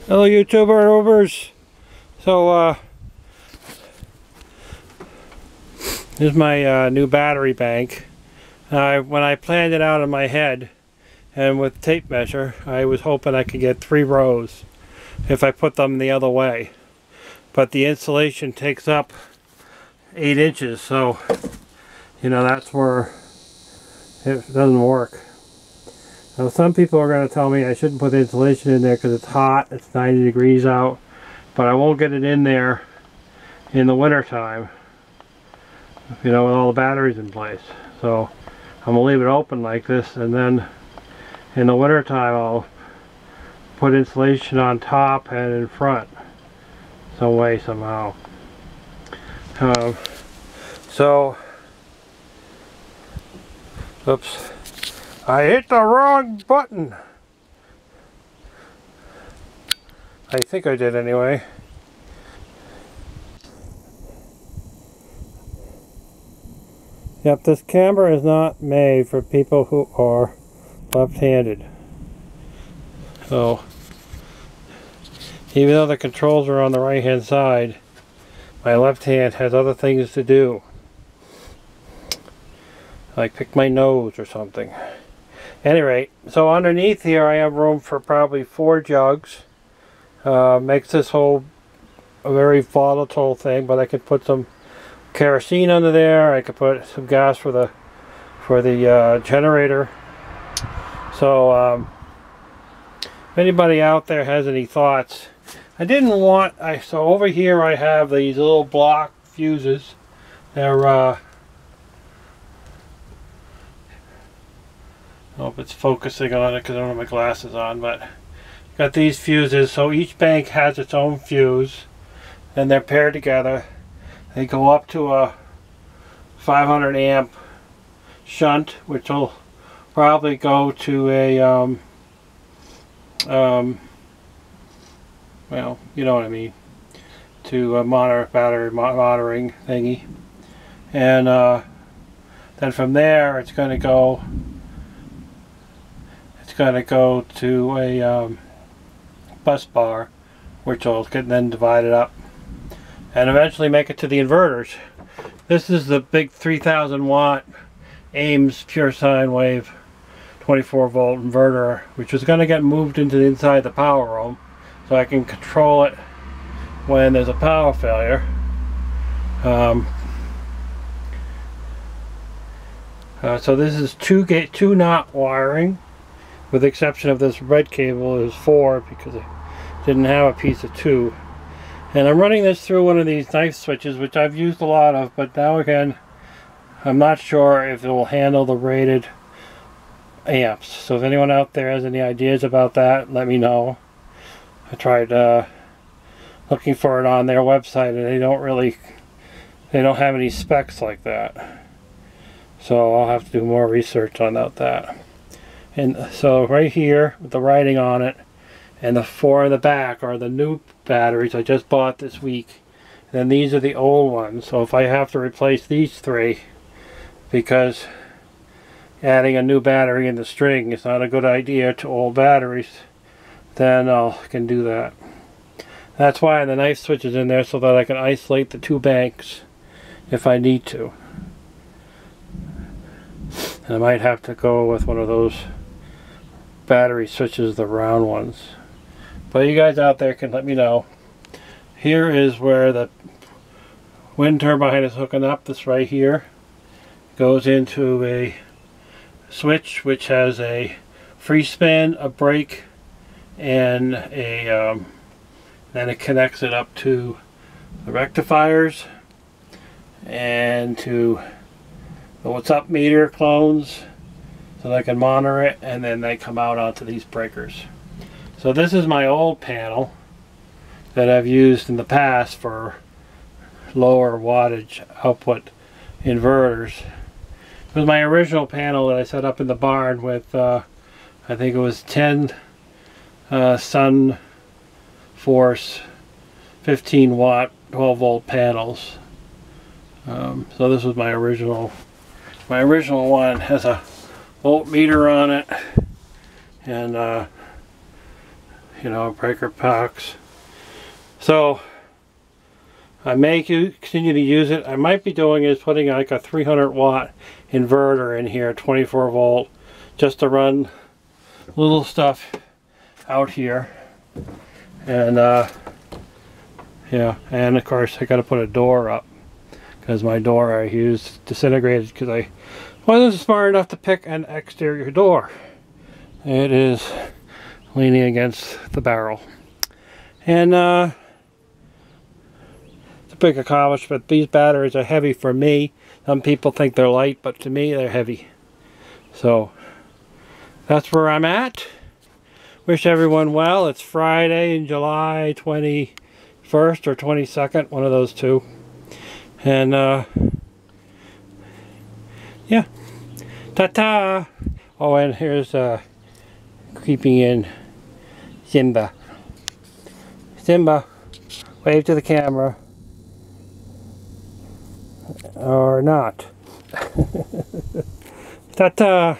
Hello YouTubers. So this is my new battery bank. When I planned it out in my head and with tape measure, I was hoping I could get 3 rows if I put them the other way. But the insulation takes up 8 inches, so you know that's where it doesn't work. Now some people are going to tell me I shouldn't put the insulation in there because it's hot, it's 90 degrees out, but I won't get it in there in the winter time, you know, with all the batteries in place. So I'm going to leave it open like this, and then in the winter time I'll put insulation on top and in front some way somehow. Oops, I hit the wrong button. I think I did anyway. Yep, this camera is not made for people who are left-handed. So, even though the controls are on the right-hand side, my left hand has other things to do. Like pick my nose or something. Anyway, so underneath here I have room for probably 4 jugs. Makes this whole a very volatile thing, but I could put some kerosene under there. I could put some gas for the generator. So if anybody out there has any thoughts, so over here I have these little block fuses. They're I hope it's focusing on it because I don't have my glasses on, but got these fuses. So each bank has its own fuse, and they're paired together. They go up to a 500 amp shunt, which will probably go to a well, you know what I mean, to a battery monitoring thingy, and then from there it's going to go to a bus bar, which will get then divided up and eventually make it to the inverters. This is the big 3000 watt Ames pure sine wave 24 volt inverter, which is going to get moved into the inside the power room so I can control it when there's a power failure. So this is 2 knot wiring, with the exception of this red cable is 4 because I didn't have a piece of 2. And I'm running this through one of these knife switches, which I've used a lot of, but now again I'm not sure if it will handle the rated amps. So if anyone out there has any ideas about that, let me know. I tried looking for it on their website, and they don't have any specs like that. So I'll have to do more research on that. And so right here with the writing on it, and the 4 in the back are the new batteries I just bought this week. And then these are the old ones. So if I have to replace these 3, because adding a new battery in the string is not a good idea to old batteries, then I can do that. That's why the knife switch is in there, so that I can isolate the 2 banks if I need to. And I might have to go with one of those battery switches, the round ones. But you guys out there can let me know. Here is where the wind turbine is hooking up. This right here goes into a switch which has a free span, a brake, and a then it connects it up to the rectifiers and to the what's up meter clones, so that I can monitor it, and then they come out onto these breakers. So this is my old panel that I've used in the past for lower wattage output inverters. It was my original panel that I set up in the barn with I think it was 10 Sun Force 15 watt 12 volt panels. So this was my original one. It has a voltmeter on it, and you know, breaker packs. So I may continue to use it. I might be doing is putting like a 300 watt inverter in here, 24 volt, just to run little stuff out here. And yeah, and of course I got to put a door up because my door I used disintegrated because I wasn't smart enough to pick an exterior door. It is leaning against the barrel, and it's a big accomplishment. These batteries are heavy for me. Some people think they're light, but to me they're heavy. So that's where I'm at. Wish everyone well. It's Friday, July 21st or 22nd, one of those two. And yeah, ta-ta. Oh, and here's creeping in Simba. Simba, wave to the camera. Or not. Ta-ta.